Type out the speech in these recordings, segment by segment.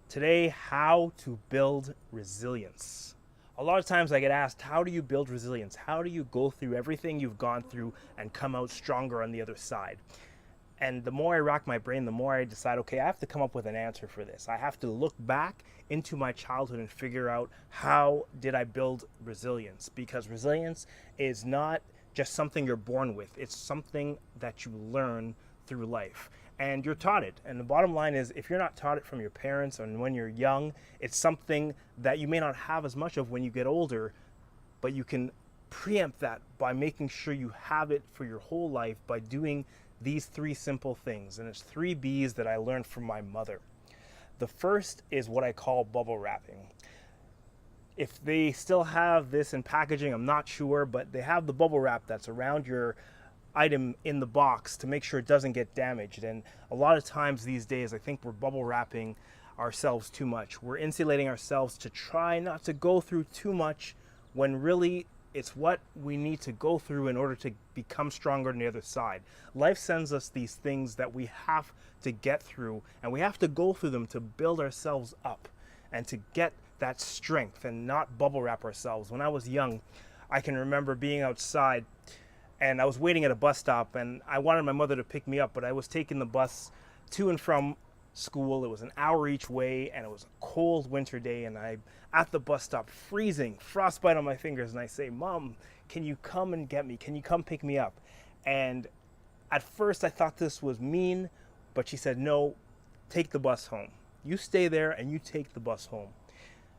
Today, how to build resilience. A lot of times I get asked, how do you build resilience? How do you go through everything you've gone through and come out stronger on the other side? And the more I rack my brain, the more I decide, okay, I have to come up with an answer for this. I have to look back into my childhood and figure out how did I build resilience? Because resilience is not just something you're born with. It's something that you learn through life. And you're taught it. And the bottom line is, if you're not taught it from your parents and when you're young, it's something that you may not have as much of when you get older, but you can preempt that by making sure you have it for your whole life by doing these three simple things. And it's 3 B's that I learned from my mother. The first is what I call bubble wrapping. If they still have this in packaging, I'm not sure, but they have the bubble wrap that's around your item in the box to make sure it doesn't get damaged. And a lot of times these days, I think we're bubble wrapping ourselves too much. We're insulating ourselves to try not to go through too much when really it's what we need to go through in order to become stronger on the other side. Life sends us these things that we have to get through, and we have to go through them to build ourselves up and to get that strength and not bubble wrap ourselves. When I was young, I can remember being outside and I was waiting at a bus stop and I wanted my mother to pick me up, but I was taking the bus to and from school. It was an hour each way and it was a cold winter day, and I'm at the bus stop freezing, frostbite on my fingers, and I say, "Mom, can you come and get me? Can you come pick me up?" And at first I thought this was mean, but she said, "No, take the bus home. You stay there and you take the bus home."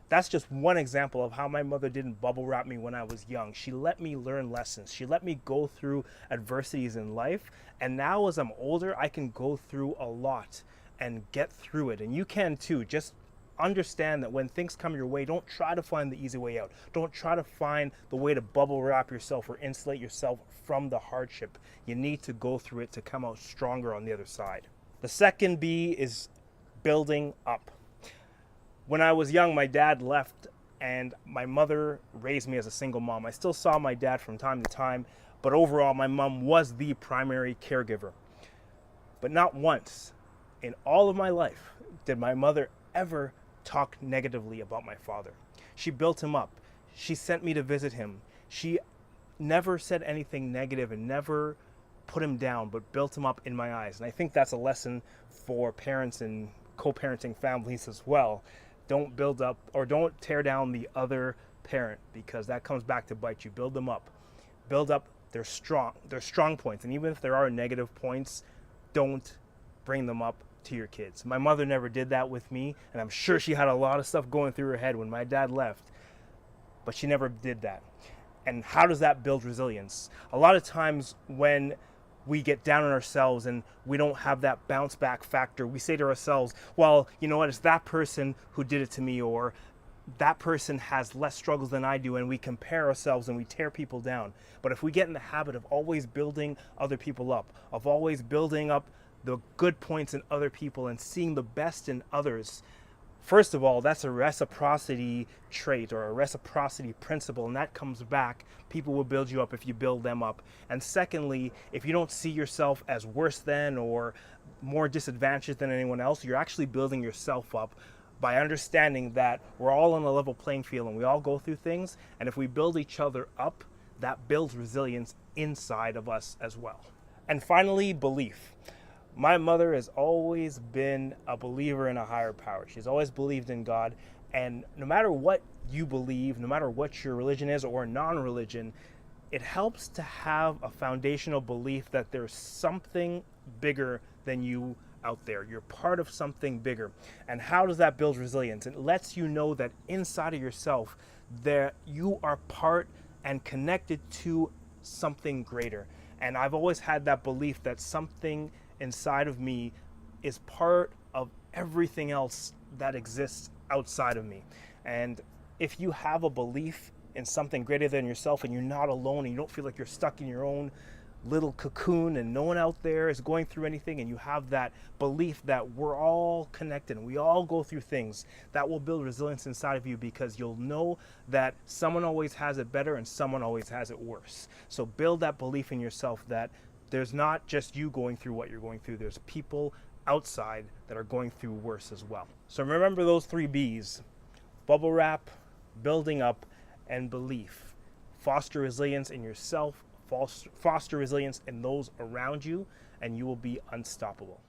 That's just one example of how my mother didn't bubble wrap me when I was young. She let me learn lessons. She let me go through adversities in life. And now as I'm older, I can go through a lot and get through it. And you can too. Just understand that when things come your way, don't try to find the easy way out. Don't try to find the way to bubble wrap yourself or insulate yourself from the hardship. You need to go through it to come out stronger on the other side. The second B is building up. When I was young, my dad left and my mother raised me as a single mom. I still saw my dad from time to time, but overall my mom was the primary caregiver. But not once in all of my life did my mother ever talk negatively about my father. She built him up. She sent me to visit him. She never said anything negative and never put him down, but built him up in my eyes. And I think that's a lesson for parents and co-parenting families as well. Don't build up or don't tear down the other parent, because that comes back to bite you. Build them up. Build up their strong points. And even if there are negative points, don't bring them up to your kids. My mother never did that with me, and I'm sure she had a lot of stuff going through her head when my dad left, but she never did that. And how does that build resilience? A lot of times when we get down on ourselves and we don't have that bounce back factor, we say to ourselves, well, you know what, it's that person who did it to me, or that person has less struggles than I do, and we compare ourselves and we tear people down. But if we get in the habit of always building other people up, of always building up the good points in other people and seeing the best in others, first of all, that's a reciprocity trait or a reciprocity principle, and that comes back. People will build you up if you build them up. And secondly, if you don't see yourself as worse than or more disadvantaged than anyone else, you're actually building yourself up by understanding that we're all on a level playing field and we all go through things. And if we build each other up, that builds resilience inside of us as well. And finally, belief. My mother has always been a believer in a higher power. She's always believed in God. And no matter what you believe, no matter what your religion is or non-religion, it helps to have a foundational belief that there's something bigger than you out there. You're part of something bigger. And how does that build resilience? It lets you know that inside of yourself, that you are part and connected to something greater. And I've always had that belief that something inside of me is part of everything else that exists outside of me. And if you have a belief in something greater than yourself and you're not alone and you don't feel like you're stuck in your own little cocoon and no one out there is going through anything, and you have that belief that we're all connected and we all go through things, that will build resilience inside of you, because you'll know that someone always has it better and someone always has it worse. So build that belief in yourself that there's not just you going through what you're going through. There's people outside that are going through worse as well. So remember those 3 B's: bubble wrap, building up, and belief. Foster resilience in yourself, foster resilience in those around you, and you will be unstoppable.